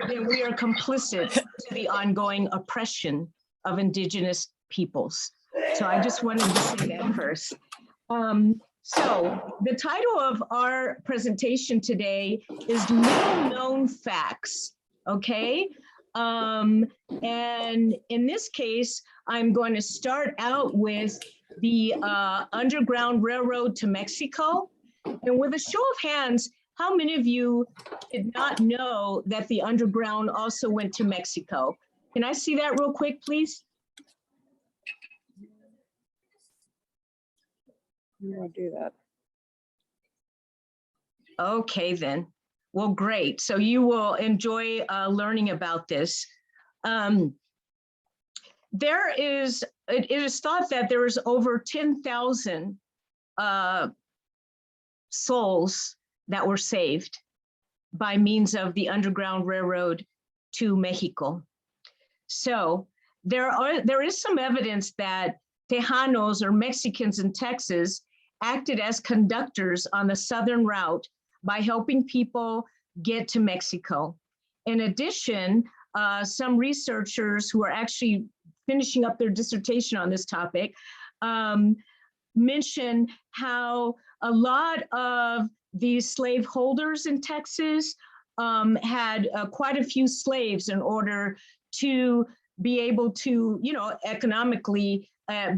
then we are complicit to the ongoing oppression of indigenous peoples. So I just wanted to say that first. So the title of our presentation today is Little Known Facts, okay? And in this case, I'm going to start out with the Underground Railroad to Mexico. And with a show of hands, how many of you did not know that the Underground also went to Mexico? Can I see that real quick, please? I'm gonna do that. Okay, then. Well, great. So you will enjoy learning about this. It is thought that there is over 10,000 souls that were saved by means of the Underground Railroad to Mexico. So there is some evidence that Tejanos or Mexicans in Texas acted as conductors on the southern route by helping people get to Mexico. In addition, some researchers who are actually finishing up their dissertation on this topic mention how a lot of these slave holders in Texas had quite a few slaves in order to be able to, economically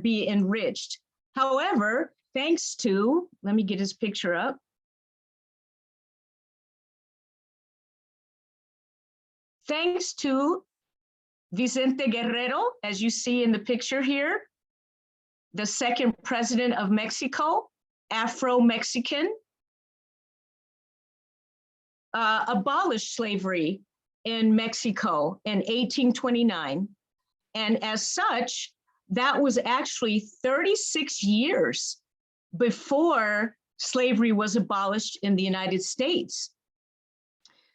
be enriched. However, thanks to, let me get his picture up. Thanks to Vicente Guerrero, as you see in the picture here, the second president of Mexico, Afro-Mexican, abolished slavery in Mexico in 1829. And as such, that was actually 36 years before slavery was abolished in the United States.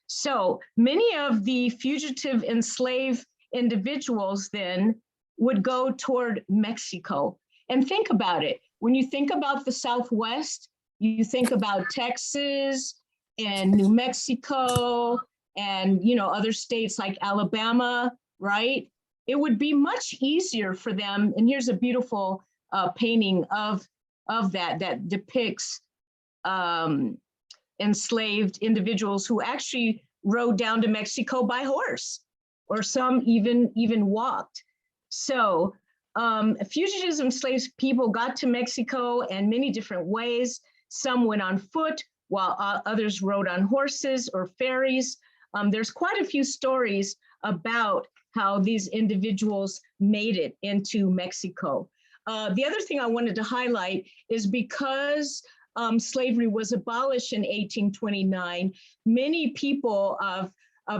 So many of the fugitive enslaved individuals then would go toward Mexico. And think about it. When you think about the Southwest, you think about Texas and New Mexico and other states like Alabama, right? It would be much easier for them. And here's a beautiful painting of that depicts enslaved individuals who actually rode down to Mexico by horse, or some even walked. So fugitives and enslaved people got to Mexico in many different ways. Some went on foot, while others rode on horses or ferries. There's quite a few stories about how these individuals made it into Mexico. The other thing I wanted to highlight is because slavery was abolished in 1829, many people of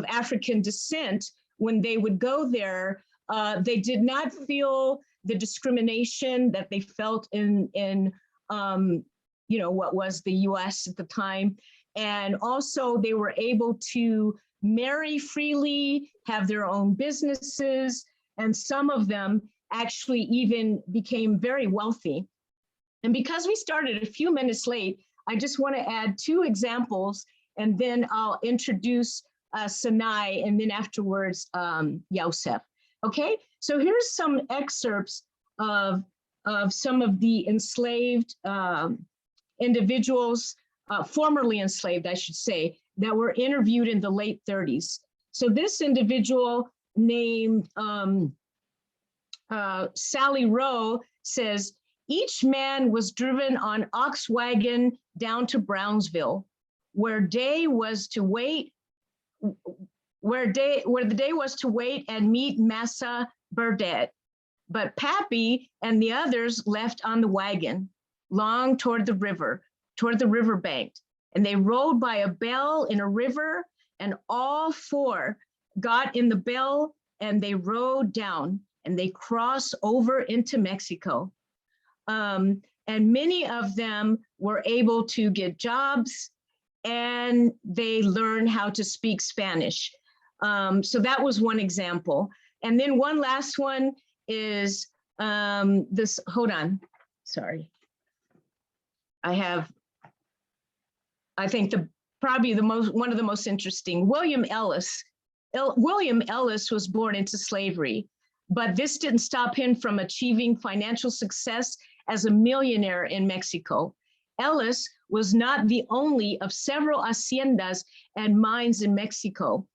African descent, when they would go there, they did not feel the discrimination that they felt in what was the US at the time. And also they were able to marry freely, have their own businesses, and some of them actually even became very wealthy. And because we started a few minutes late, I just want to add two examples, and then I'll introduce Sanai, and then afterwards, Yosef. Okay, so here's some excerpts of some of the enslaved individuals, formerly enslaved, I should say, that were interviewed in the late 30s. So this individual named Sally Rowe says, each man was driven on ox wagon down to Brownsville, where the day was to wait and meet Massa Burdett. But Pappy and the others left on the wagon, long toward the riverbank. And they rode by a bell in a river, and all four got in the bell and they rode down and they crossed over into Mexico. And many of them were able to get jobs, and they learned how to speak Spanish. So that was one example. And then one last one is this, hold on, sorry. I think one of the most interesting, William Ellis William Ellis was born into slavery, but this didn't stop him from achieving financial success as a millionaire in Mexico. Ellis was not the only of several haciendas and mines in Mexico,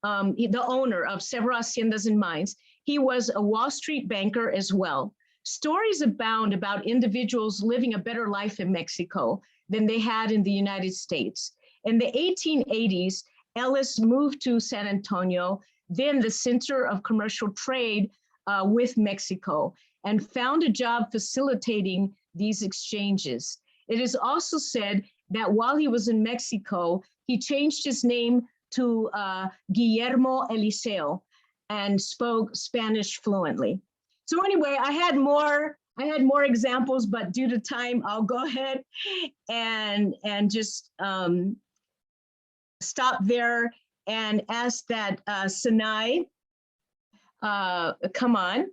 the owner of several haciendas and mines. He was a Wall Street banker as well. Stories abound about individuals living a better life in Mexico than they had in the United States. In the 1880s, Ellis moved to San Antonio, then the center of commercial trade with Mexico, and found a job facilitating these exchanges. It is also said that while he was in Mexico, he changed his name to Guillermo Eliseo and spoke Spanish fluently. So anyway, I had more examples, but due to time, I'll go ahead and just stop there and ask that Sinai come on.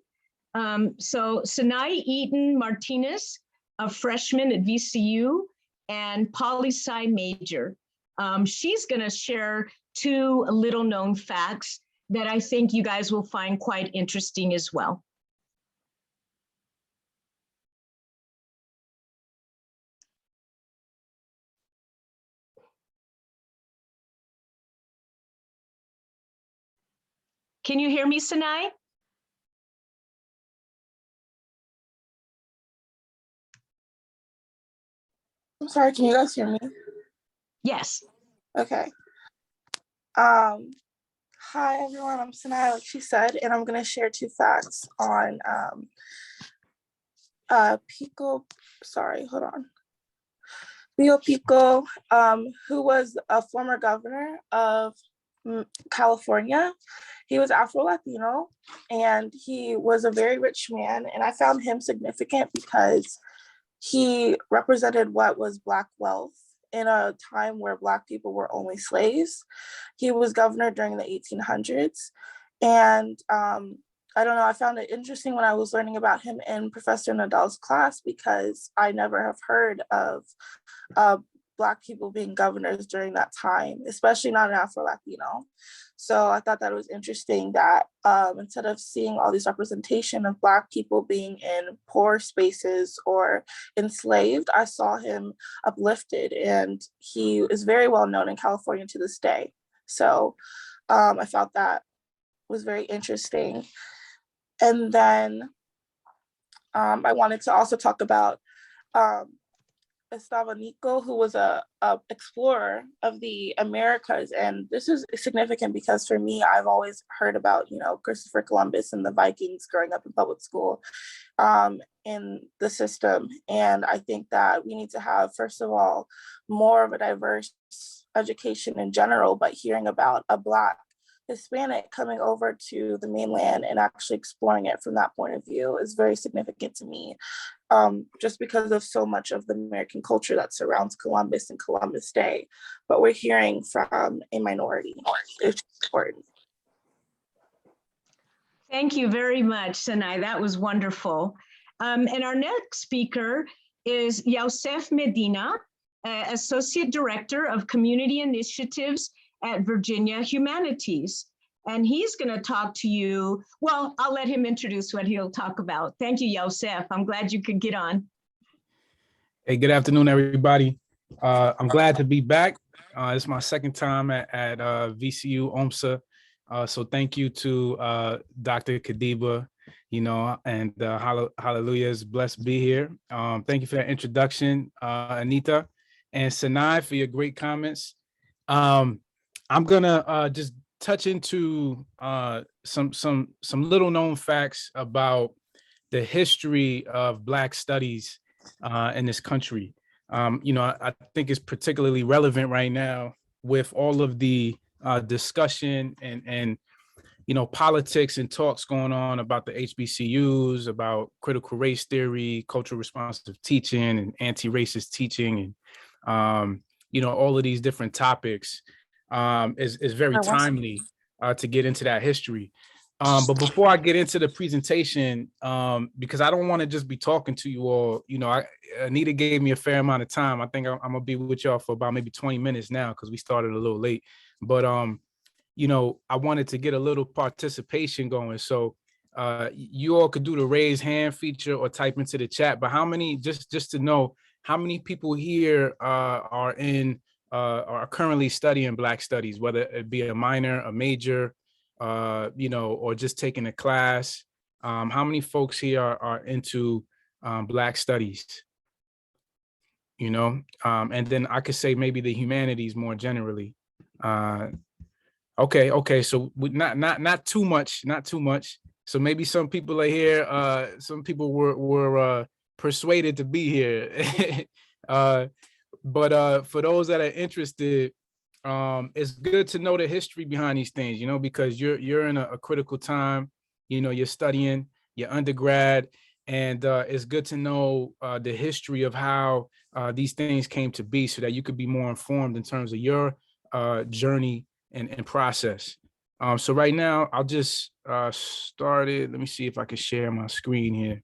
So Sinai Eaton Martinez, a freshman at VCU, and poli-sci major. She's gonna share two little known facts that I think you guys will find quite interesting as well. Can you hear me, Sinai? I'm sorry, can you guys hear me? Yes. Okay. Hi everyone, I'm Sinai, like she said, and I'm gonna share two facts on Leo Pico, who was a former governor of California. He was Afro-Latino, and he was a very rich man, and I found him significant because he represented what was Black wealth in a time where Black people were only slaves. He was governor during the 1800s, and I don't know, I found it interesting when I was learning about him in Professor Nadal's class, because I never have heard of Black people being governors during that time, especially not an Afro-Latino. So I thought that it was interesting that instead of seeing all these representation of Black people being in poor spaces or enslaved, I saw him uplifted, and he is very well known in California to this day. So I felt that was very interesting. And then I wanted to also talk about Estevanico, who was a explorer of the Americas. And this is significant because for me, I've always heard about, Christopher Columbus and the Vikings growing up in public school in the system. And I think that we need to have, first of all, more of a diverse education in general, but hearing about a Black Hispanic coming over to the mainland and actually exploring it from that point of view is very significant to me. Just because of so much of the American culture that surrounds Columbus and Columbus Day, but we're hearing from a minority. It's important. Thank you very much, Sinai. That was wonderful. And our next speaker is Yosef Medina, Associate Director of Community Initiatives at Virginia Humanities. And he's going to talk to you. Well, I'll let him introduce what he'll talk about. Thank you, Yosef. I'm glad you could get on. Hey, good afternoon, everybody. I'm glad to be back. It's my second time at VCUOMSA. So thank you to Dr. Kadiba, and hallelujah, it's blessed to be here. Thank you for that introduction, Anita, and Sinai for your great comments. I'm gonna just touch into some little known facts about the history of Black studies in this country. I think it's particularly relevant right now with all of the discussion and politics and talks going on about the HBCUs, about critical race theory, cultural responsive teaching, and anti-racist teaching, and all of these different topics. Is very timely to get into that history. But before I get into the presentation, because I don't want to just be talking to you all, Anita gave me a fair amount of time. I think I'm gonna be with y'all for about maybe 20 minutes now because we started a little late. But I wanted to get a little participation going. So you all could do the raise hand feature or type into the chat. But how many, just to know, how many people here are currently studying Black Studies, whether it be a minor, a major, or just taking a class? How many folks here are into Black Studies? And then I could say maybe the humanities more generally. Okay. So not too much, not too much. So maybe some people are here. Some people were persuaded to be here. But for those that are interested, it's good to know the history behind these things, because you're in a critical time. You're studying your undergrad, and it's good to know the history of how these things came to be, so that you could be more informed in terms of your journey and process. So right now, I'll just start it. Let me see if I can share my screen here.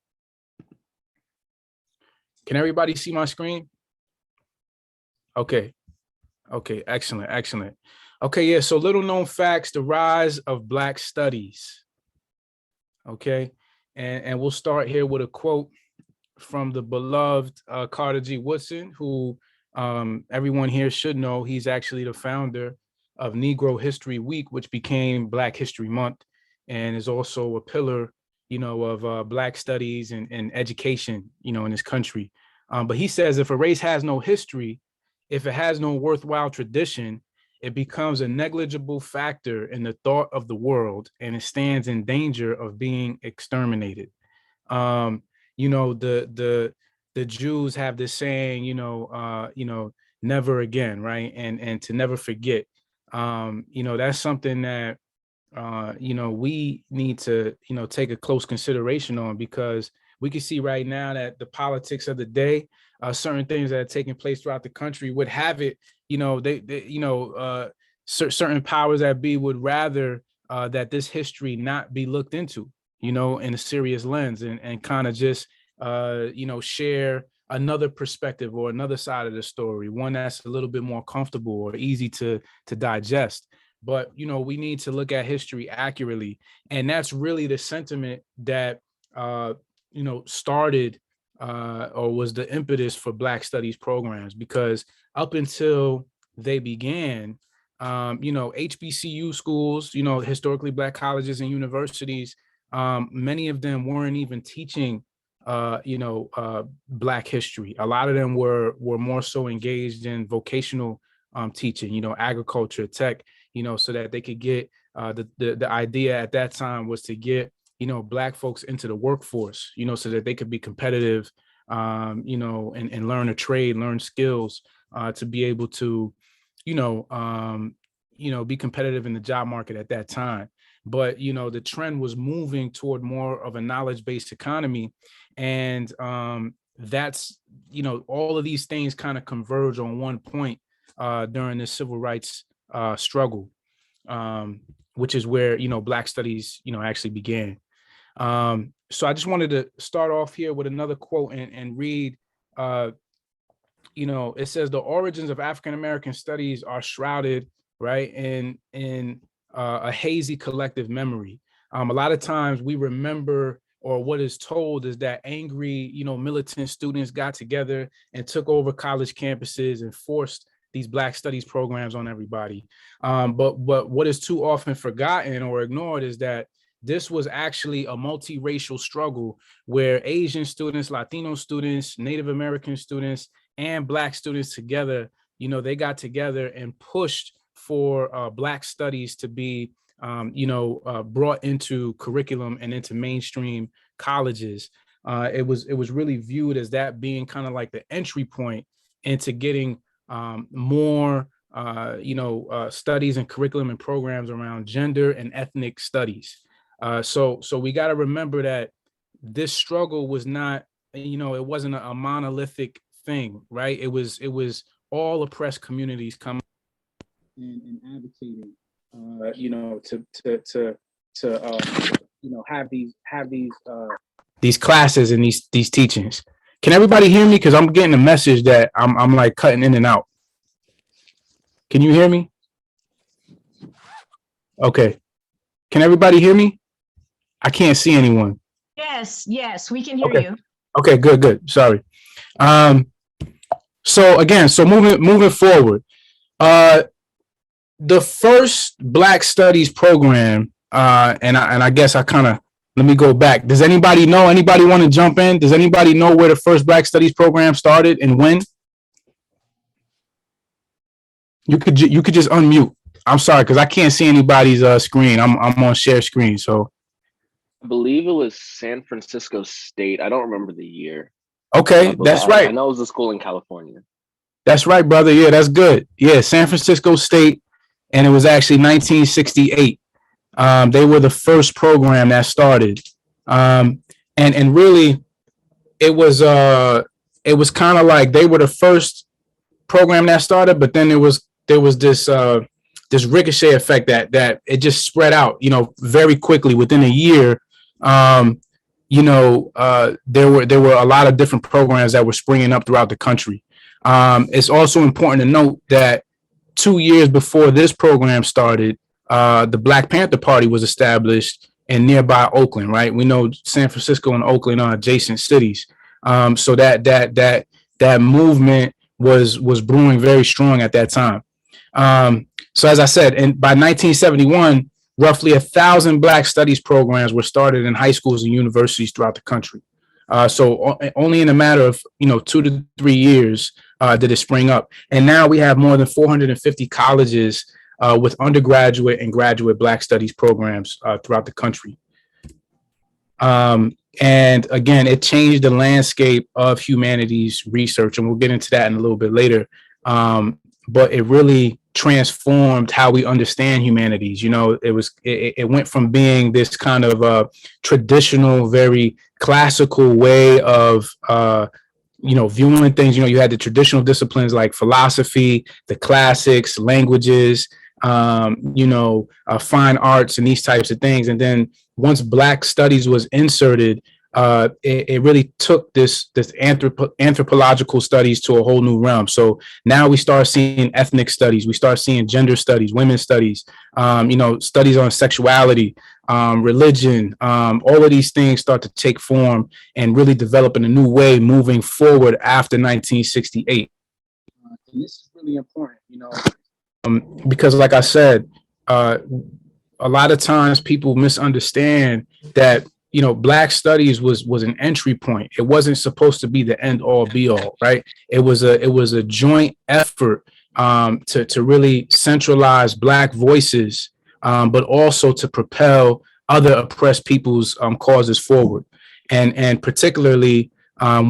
Can everybody see my screen? Okay, excellent. Okay, yeah, so little known facts, the rise of Black Studies. Okay, and we'll start here with a quote from the beloved Carter G. Woodson, who everyone here should know. He's actually the founder of Negro History Week, which became Black History Month, and is also a pillar, of Black studies and education, in this country. But he says, if a race has no history, if it has no worthwhile tradition, it becomes a negligible factor in the thought of the world, and it stands in danger of being exterminated. The Jews have this saying, never again, right? And to never forget. That's something that we need to take a close consideration on, because we can see right now that the politics of the day, certain things that are taking place throughout the country would have it, certain powers that be would rather that this history not be looked into, in a serious lens, and kind of just share another perspective or another side of the story, one that's a little bit more comfortable or easy to digest. But we need to look at history accurately, and that's really the sentiment that started or was the impetus for Black Studies programs, because up until they began, HBCU schools, historically Black colleges and universities, many of them weren't even teaching Black history. A lot of them were more so engaged in vocational teaching, agriculture, tech, so that they could get the idea at that time was to get Black folks into the workforce, so that they could be competitive, and learn a trade, learn skills to be able to be competitive in the job market at that time. But the trend was moving toward more of a knowledge-based economy, and that's all of these things kind of converge on one point during the civil rights struggle, which is where Black Studies actually began. So I just wanted to start off here with another quote and read. It says the origins of African American studies are shrouded, right, in a hazy collective memory. A lot of times we remember, or what is told is that angry, militant students got together and took over college campuses and forced these Black Studies programs on everybody. But what is too often forgotten or ignored is that this was actually a multiracial struggle where Asian students, Latino students, Native American students, and Black students together, they got together and pushed for Black studies to be, brought into curriculum and into mainstream colleges. It was really viewed as that being kind of like the entry point into getting more, studies and curriculum and programs around gender and ethnic studies. So we got to remember that this struggle was not, it wasn't a monolithic thing, right? It was all oppressed communities coming and advocating, to have these classes and these teachings. Can everybody hear me? Because I'm getting a message that I'm like cutting in and out. Can you hear me? Okay. Can everybody hear me? I can't see anyone. Yes, we can hear Okay. you. Okay, good. Sorry. So again, moving forward, the first Black Studies program, and I guess let me go back. Does anybody know? Anybody want to jump in? Does anybody know where the first Black Studies program started and when? You could just unmute. I'm sorry because I can't see anybody's screen. I'm on share screen, so. I believe it was San Francisco State. I don't remember the year. Okay, that's right. I know it was a school in California. That's right, brother. Yeah, that's good. Yeah, San Francisco State, and it was actually 1968. They were the first program that started, and really, it was kind of like they were the first program that started, but then there was this ricochet effect that it just spread out, very quickly within a year. There were a lot of different programs that were springing up throughout the country. It's also important to note that 2 years before this program started, the Black Panther Party was established in nearby Oakland, right? We know San Francisco and Oakland are adjacent cities. So that movement was brewing very strong at that time. So as I said, and by 1971, roughly 1,000 Black Studies programs were started in high schools and universities throughout the country. So only in a matter of 2 to 3 years did it spring up, and now we have more than 450 colleges with undergraduate and graduate Black Studies programs throughout the country. And again, it changed the landscape of humanities research, and we'll get into that in a little bit later. But it really transformed how we understand humanities. It went from being this kind of traditional, very classical way of viewing things. You had the traditional disciplines like philosophy, the classics, languages, fine arts, and these types of things. And then once Black Studies was inserted, it really took this anthropological studies to a whole new realm. So now we start seeing ethnic studies, we start seeing gender studies, women's studies, studies on sexuality, religion. All of these things start to take form and really develop in a new way moving forward after 1968. And this is really important, because like I said, a lot of times people misunderstand that Black Studies was an entry point. It wasn't supposed to be the end all be all, right? It was a joint effort to really centralize Black voices, but also to propel other oppressed people's causes forward. And particularly,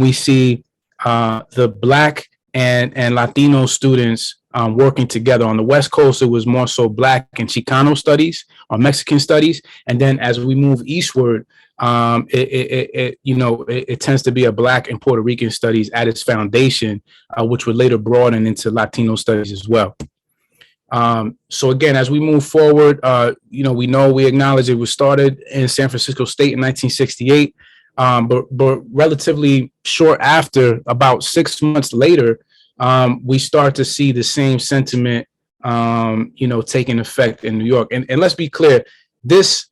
we see the Black and Latino students working together. On the West Coast, it was more so Black and Chicano studies or Mexican studies. And then as we move eastward, it tends to be a Black and Puerto Rican studies at its foundation, which would later broaden into Latino studies as well. So again, as we move forward, we acknowledge it was started in San Francisco State in 1968, but relatively short after, about 6 months later, we start to see the same sentiment, taking effect in New York. And let's be clear, this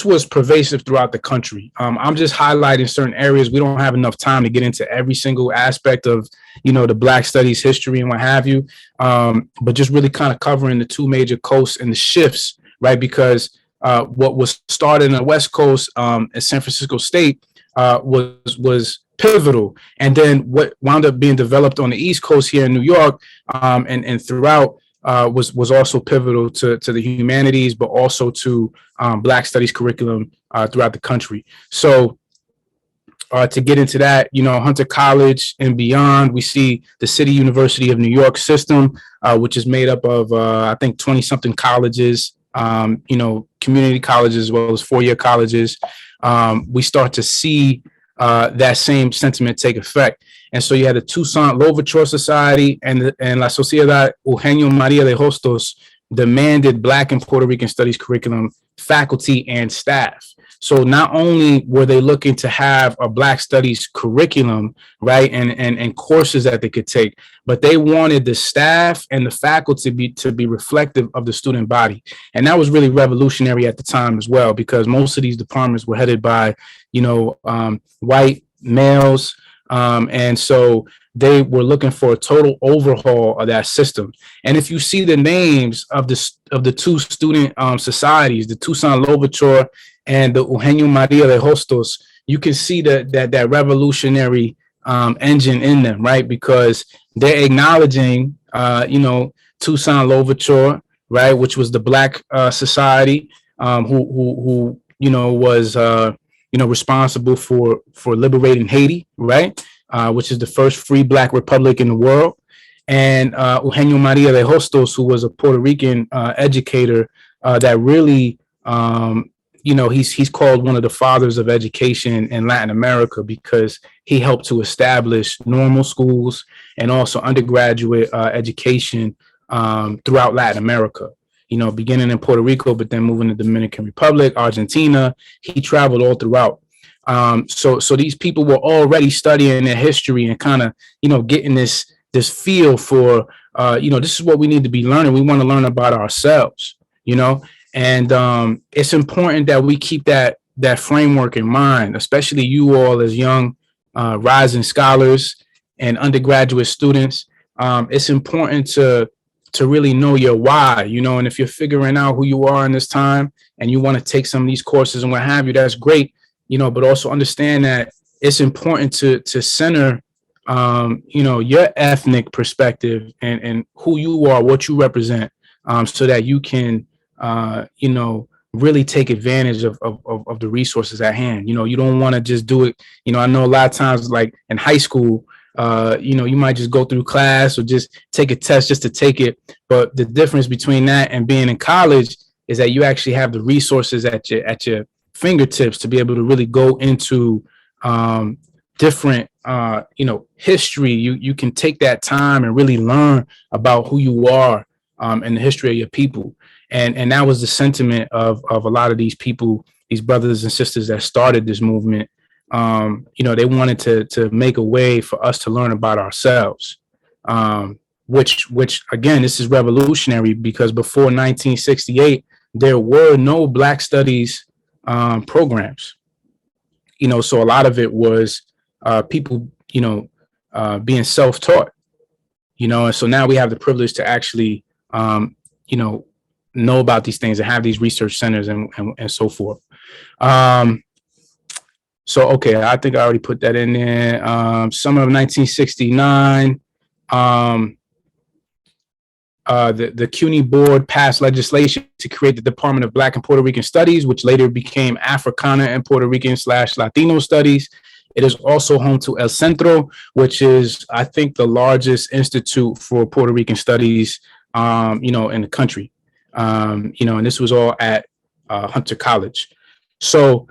was pervasive throughout the country. I'm just highlighting certain areas. We don't have enough time to get into every single aspect of, the Black Studies history and what have you. But just really kind of covering the two major coasts and the shifts, right? Because what was started in the West Coast at San Francisco State was pivotal. And then what wound up being developed on the East Coast here in New York and throughout was also pivotal to the humanities, but also to Black Studies curriculum throughout the country. So to get into that, Hunter College and beyond, we see the City University of New York system, which is made up of, I think, 20-something colleges, community colleges, as well as four-year colleges. We start to see that same sentiment take effect. And so you had the Toussaint Louverture Society and La Sociedad Eugenio María de Hostos, demanded Black and Puerto Rican studies curriculum, faculty, and staff. So not only were they looking to have a Black studies curriculum, right, and courses that they could take, but they wanted the staff and the faculty to be reflective of the student body. And that was really revolutionary at the time as well, because most of these departments were headed by, white males. And so they were looking for a total overhaul of that system. And if you see the names of the two student societies, the Tucson Louverture and the Eugenio Maria de Hostos, you can see that revolutionary engine in them, right? Because they're acknowledging, Tucson Louverture, right, which was the Black society, who was responsible for liberating Haiti, right, which is the first free Black republic in the world, and Eugenio Maria de Hostos, who was a Puerto Rican educator that really, he's called one of the fathers of education in Latin America, because he helped to establish normal schools and also undergraduate education throughout Latin America, beginning in Puerto Rico, but then moving to Dominican Republic, Argentina. He traveled all throughout. So these people were already studying their history and kind of, getting this feel for, this is what we need to be learning. We want to learn about ourselves, and it's important that we keep that framework in mind, especially you all as young rising scholars and undergraduate students. It's important to really know your why, and if you're figuring out who you are in this time and you want to take some of these courses and what have you, that's great, but also understand that it's important to center, your ethnic perspective and who you are, what you represent, so that you can, really take advantage of the resources at hand. You don't want to just do it. I know a lot of times, like in high school, you might just go through class or just take a test just to take it. But the difference between that and being in college is that you actually have the resources at your fingertips to be able to really go into different, history. You can take that time and really learn about who you are and the history of your people. And that was the sentiment of a lot of these people, these brothers and sisters that started this movement. They wanted to make a way for us to learn about ourselves, which again, this is revolutionary, because before 1968, there were no Black studies programs. So a lot of it was people, being self-taught, and so now we have the privilege to actually, know about these things and have these research centers and so forth. So, okay, I think I already put that in there. Summer of 1969, the CUNY board passed legislation to create the Department of Black and Puerto Rican Studies, which later became Africana and Puerto Rican / Latino Studies. It is also home to El Centro, which is, I think, the largest institute for Puerto Rican studies, in the country. And this was all at Hunter College. So,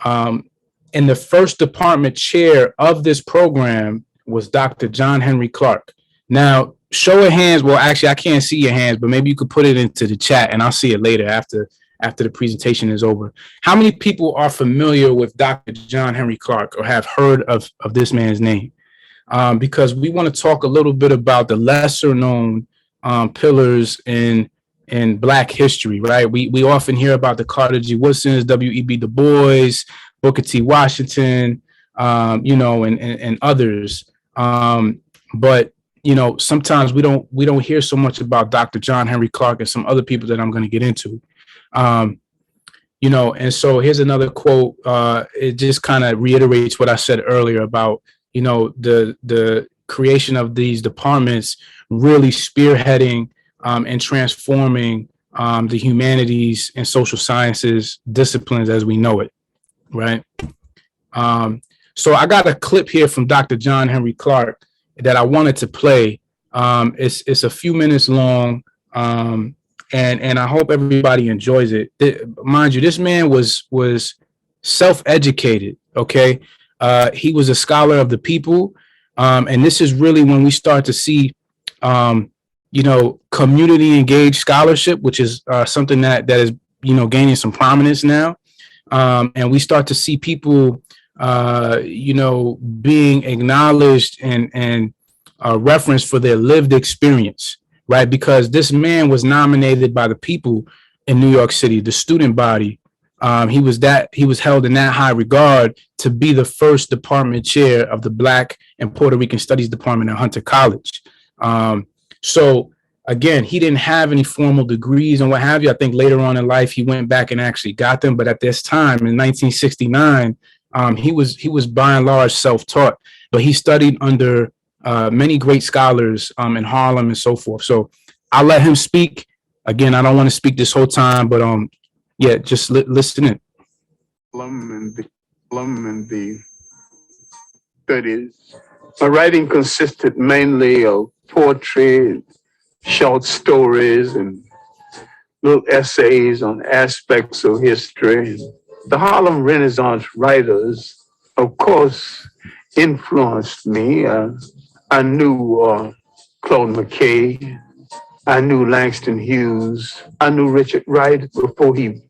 and the first department chair of this program was Dr. John Henry Clark. Now, show of hands. Well, actually, I can't see your hands, but maybe you could put it into the chat and I'll see it later after the presentation is over. How many people are familiar with Dr. John Henry Clark or have heard of this man's name? Because we want to talk a little bit about the lesser known pillars in Black history, right? We often hear about the Carter G. Woodsons, W.E.B. Du Bois, Booker T. Washington, and others. But sometimes we don't hear so much about Dr. John Henry Clark and some other people that I'm going to get into. And so here's another quote. It just kind of reiterates what I said earlier about, the creation of these departments really spearheading and transforming the humanities and social sciences disciplines as we know it, right? So I got a clip here from Dr. John Henry Clark that I wanted to play. It's a few minutes long, and I hope everybody enjoys it. Mind you, this man was self-educated, okay? He was a scholar of the people, and this is really when we start to see community engaged scholarship, which is something that is, gaining some prominence now. And we start to see people, being acknowledged and referenced for their lived experience, right? Because this man was nominated by the people in New York City, the student body. He was held in that high regard to be the first department chair of the Black and Puerto Rican Studies Department at Hunter College. So again, he didn't have any formal degrees and what have you. I think later on in life, he went back and actually got them. But at this time in 1969, he was by and large self-taught, but he studied under many great scholars in Harlem and so forth. So I'll let him speak. Again, I don't want to speak this whole time, but yeah, just listen in. And the 30s. My writing consisted mainly of poetry, short stories, and little essays on aspects of history. The Harlem Renaissance writers, of course, influenced me. I knew Claude McKay. I knew Langston Hughes. I knew Richard Wright before he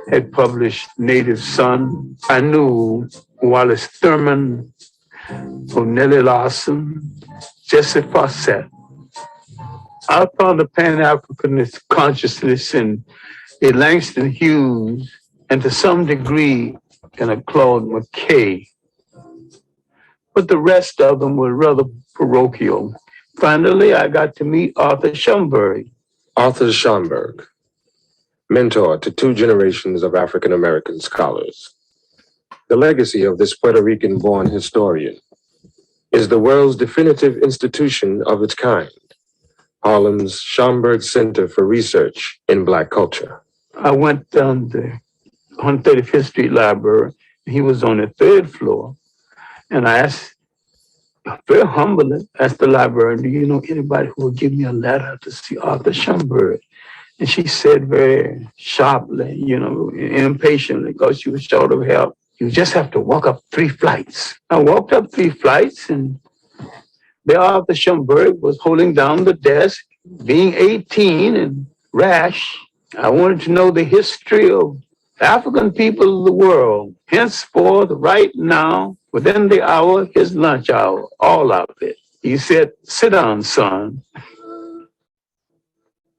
had published Native Son. I knew Wallace Thurman, Nellie Lawson, Jesse Fawcett. I found a Pan-Africanist consciousness in a Langston Hughes and to some degree in a Claude McKay. But the rest of them were rather parochial. Finally, I got to meet Arthur Schomburg. Arthur Schomburg, mentor to 2 generations of African-American scholars. The legacy of this Puerto Rican-born historian is the world's definitive institution of its kind, Harlem's Schomburg Center for Research in Black Culture. I went down the 135th Street Library. He was on the 3rd floor. And I asked, very humbly, asked the librarian, do you know anybody who will give me a letter to see Arthur Schomburg? And she said very sharply, impatiently, because she was short of help, you just have to walk up 3 flights. I walked up 3 flights, and there Arthur Schomburg was holding down the desk, being 18 and rash. I wanted to know the history of African people of the world, henceforth, right now, within the hour, his lunch hour, all of it. He said, sit down, son.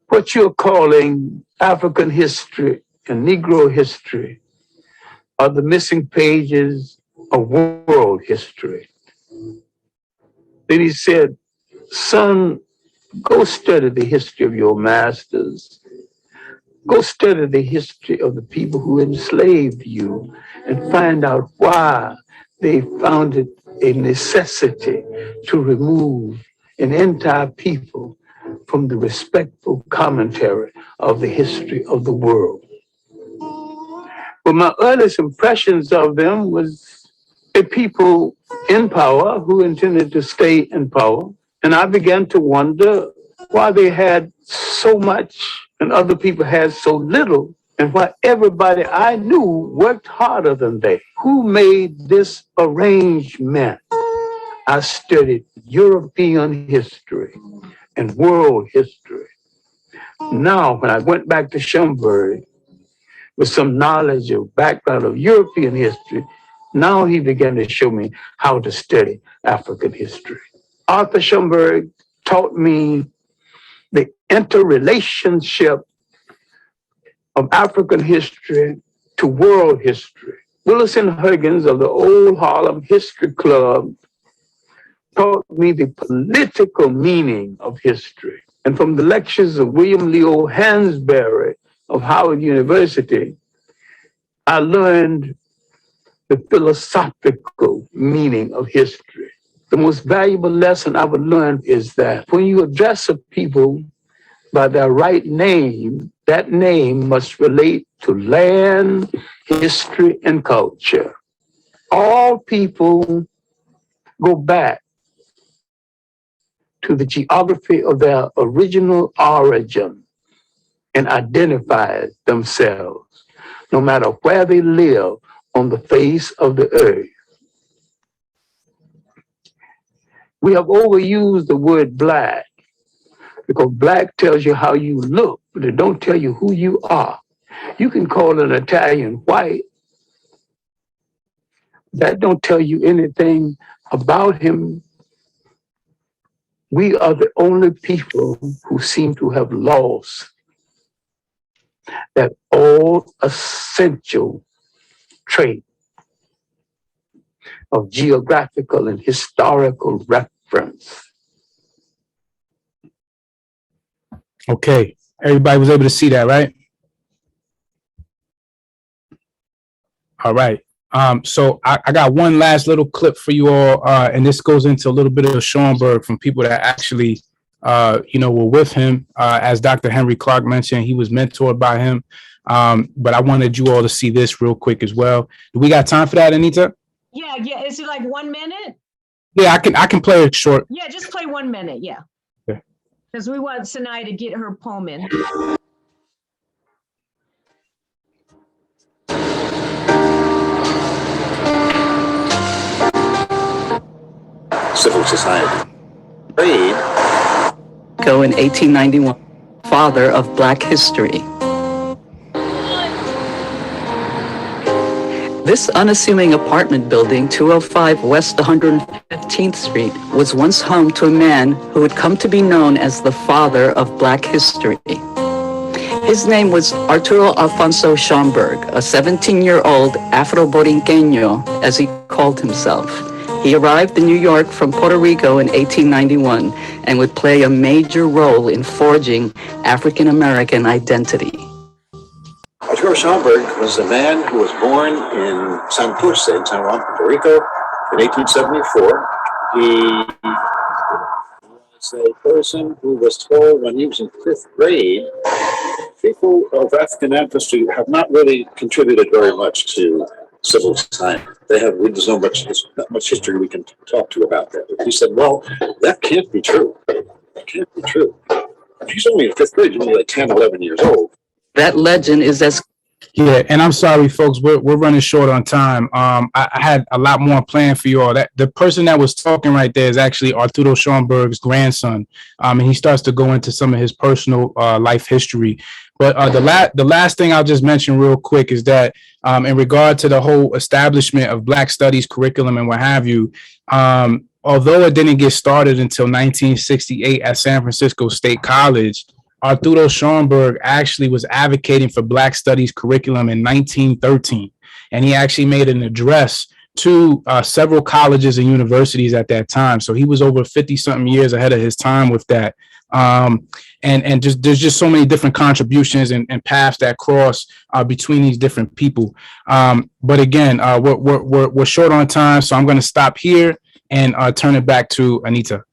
What you're calling African history and Negro history are the missing pages of world history. Then he said, son, go study the history of your masters. Go study the history of the people who enslaved you and find out why they found it a necessity to remove an entire people from the respectful commentary of the history of the world. But my earliest impressions of them was a people in power who intended to stay in power. And I began to wonder why they had so much and other people had so little, and why everybody I knew worked harder than they. Who made this arrangement? I studied European history and world history. Now, when I went back to Schomburg with some knowledge of background of European history, now he began to show me how to study African history. Arthur Schomburg taught me the interrelationship of African history to world history. Willis and Huggins of the Old Harlem History Club taught me the political meaning of history. And from the lectures of William Leo Hansberry of Howard University, I learned the philosophical meaning of history. The most valuable lesson I would learn is that when you address a people by their right name, that name must relate to land, history, and culture. All people go back to the geography of their original origin and identify themselves, no matter where they live on the face of the earth. We have overused the word Black. because black tells you how you look, but it don't tell you who you are. You can call an Italian white. That don't tell you anything about him. We are the only people who seem to have lost that all essential trait of geographical and historical reference. Okay, everybody was able to see that, right? All right. So I got one last little clip for you all, and this goes into a little bit of Schomburg from people that actually, were with him. As Dr. Henry Clark mentioned, he was mentored by him. But I wanted you all to see this real quick as well. Do we got time for that, Anita? Yeah. Is it like 1 minute? Yeah, I can play it short. Yeah, just play 1 minute. Yeah. Okay. Because we want Sinai to get her poem in. Civil society. Read. In 1891, father of Black history. This unassuming apartment building, 205 West 115th Street, was once home to a man who would come to be known as the father of Black history. His name was Arturo Alfonso Schomburg, a 17-year-old Afro-Borinqueño, as he called himself. He arrived in New York from Puerto Rico in 1891 and would play a major role in forging African-American identity. Arturo Schomburg was a man who was born in Santurce, in San Juan, Puerto Rico, in 1874. He was a person who was told when he was in 5th grade, people of African ancestry have not really contributed very much to civil society. There's not much history we can talk to about that. But he said, well, that can't be true. That can't be true. He's only in 5th grade, he's only like 10, 11 years old. That legend is as... Yeah, and I'm sorry, folks, we're running short on time. I had a lot more planned for you all. That the person that was talking right there is actually Arturo Schomburg's grandson, and he starts to go into some of his personal life history. But the last thing I'll just mention real quick is that in regard to the whole establishment of Black Studies curriculum and what have you, although it didn't get started until 1968 at San Francisco State College, Arturo Schomburg actually was advocating for Black Studies curriculum in 1913. And he actually made an address to several colleges and universities at that time. So he was over 50-something years ahead of his time with that. And just there's just so many different contributions and paths that cross between these different people. But again, we're short on time, so I'm going to stop here and turn it back to Anita.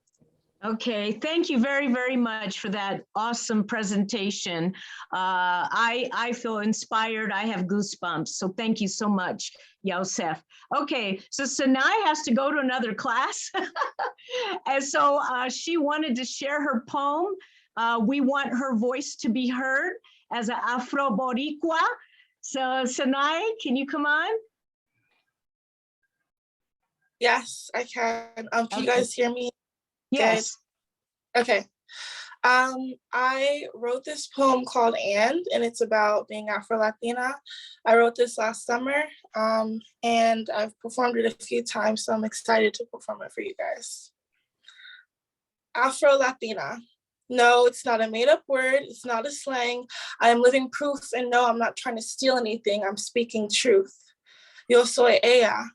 Okay, thank you very, very much for that awesome presentation. I feel inspired. I have goosebumps. So thank you so much, Yosef. Okay, so Sinai has to go to another class. And so she wanted to share her poem. We want her voice to be heard as an Afro-Boricua. So Sinai, can you come on? Yes, I can. Can you guys hear me? Yes. Okay. I wrote this poem called And it's about being Afro-Latina. I wrote this last summer, and I've performed it a few times, so I'm excited to perform it for you guys. Afro-Latina. No, it's not a made-up word. It's not a slang. I am living proof, and no, I'm not trying to steal anything. I'm speaking truth. Yo soy ella.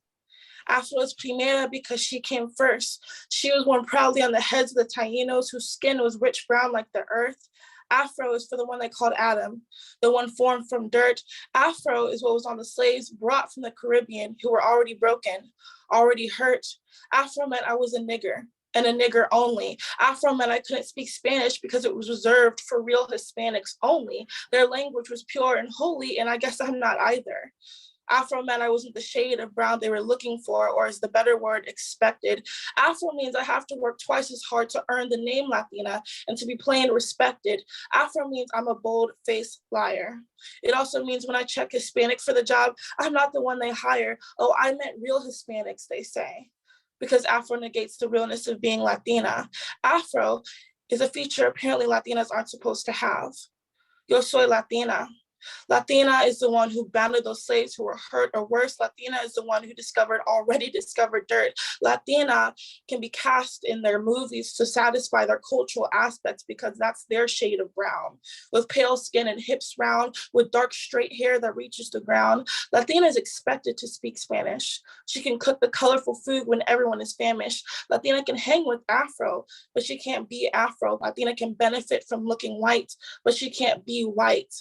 Afro is primera because she came first. She was worn proudly on the heads of the Tainos whose skin was rich brown like the earth. Afro is for the one they called Adam, the one formed from dirt. Afro is what was on the slaves brought from the Caribbean who were already broken, already hurt. Afro meant I was a nigger, and a nigger only. Afro meant I couldn't speak Spanish because it was reserved for real Hispanics only. Their language was pure and holy, and I guess I'm not either. Afro meant I wasn't the shade of brown they were looking for, or as the better word, expected. Afro means I have to work twice as hard to earn the name Latina and to be plain respected. Afro means I'm a bold-faced liar. It also means when I check Hispanic for the job, I'm not the one they hire. Oh, I meant real Hispanics, they say, because Afro negates the realness of being Latina. Afro is a feature apparently Latinas aren't supposed to have. Yo soy Latina. Latina is the one who bounded those slaves who were hurt, or worse, Latina is the one who already discovered dirt. Latina can be cast in their movies to satisfy their cultural aspects because that's their shade of brown. With pale skin and hips round, with dark straight hair that reaches the ground, Latina is expected to speak Spanish. She can cook the colorful food when everyone is famished. Latina can hang with Afro, but she can't be Afro. Latina can benefit from looking white, but she can't be white.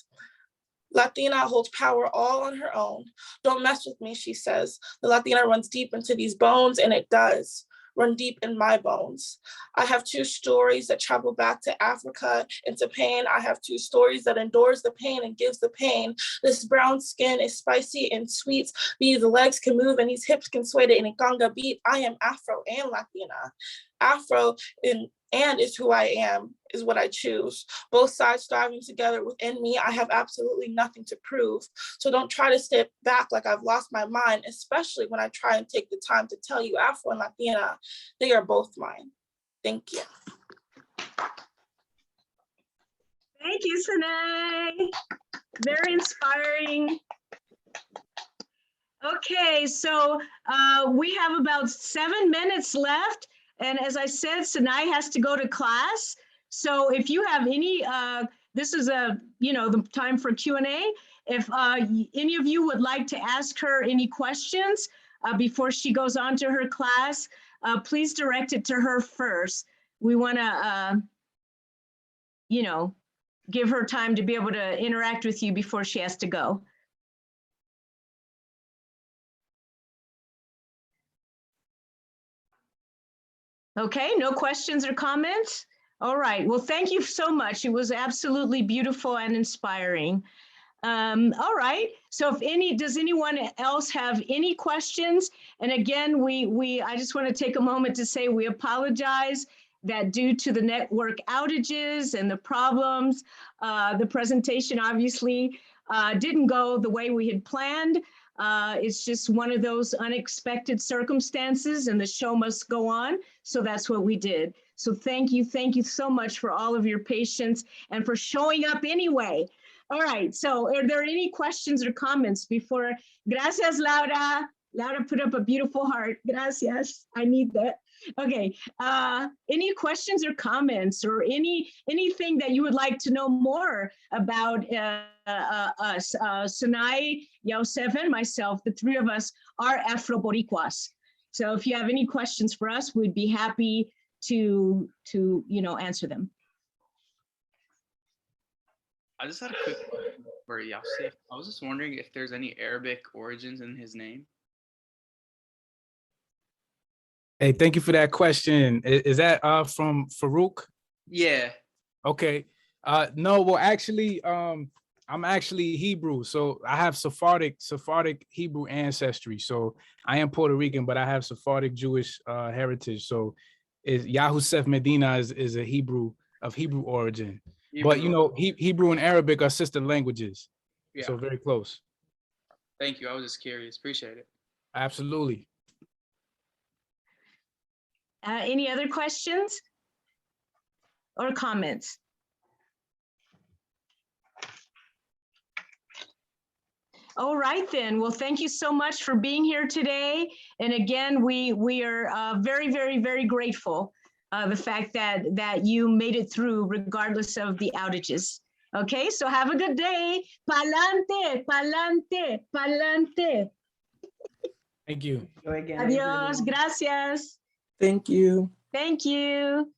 Latina holds power all on her own. Don't mess with me, she says. The Latina runs deep into these bones, and it does run deep in my bones. I have two stories that travel back to Africa into pain. I have two stories that endures the pain and gives the pain. This brown skin is spicy and sweet. These legs can move and these hips can sway to any conga beat. I am Afro and Latina. Afro and is who I am, is what I choose. Both sides striving together within me. I have absolutely nothing to prove. So don't try to step back like I've lost my mind, especially when I try and take the time to tell you Afro and Latina, they are both mine. Thank you. Thank you, Sanae. Very inspiring. Okay, so we have about 7 minutes left. And as I said, Sanae has to go to class. So if you have any, this is the time for Q&A. If any of you would like to ask her any questions before she goes on to her class, please direct it to her first. We want to, give her time to be able to interact with you before she has to go. Okay, no questions or comments? All right, well, thank you so much. It was absolutely beautiful and inspiring. All right, so does anyone else have any questions? And again, I just want to take a moment to say we apologize that due to the network outages and the problems, the presentation obviously didn't go the way we had planned. It's just one of those unexpected circumstances, and the show must go on. So that's what we did. So thank you so much for all of your patience and for showing up anyway. All right, so are there any questions or comments before? Gracias, Laura. Laura put up a beautiful heart. Gracias, I need that. Okay, any questions or comments or anything that you would like to know more about us? Sanae, Yosef, and myself, the three of us are Afro-Boricuas. So if you have any questions for us, we'd be happy to answer them. I just had a quick question for Yosef. I was just wondering if there's any Arabic origins in his name. Hey, thank you for that question. Is that from Farouk? Yeah. Okay. No, well, actually, I'm actually Hebrew. So I have Sephardic Hebrew ancestry. So I am Puerto Rican, but I have Sephardic Jewish heritage. So Yahusef Medina is a Hebrew of Hebrew origin. But Hebrew and Arabic are sister languages. Yeah. So very close. Thank you. I was just curious. Appreciate it. Absolutely. Any other questions or comments? All right, then. Well, thank you so much for being here today. And again, we are very, very, very grateful the fact that you made it through regardless of the outages. Okay, so have a good day. Pa'lante, pa'lante, pa'lante. Thank you. Adios, gracias. Thank you. Thank you.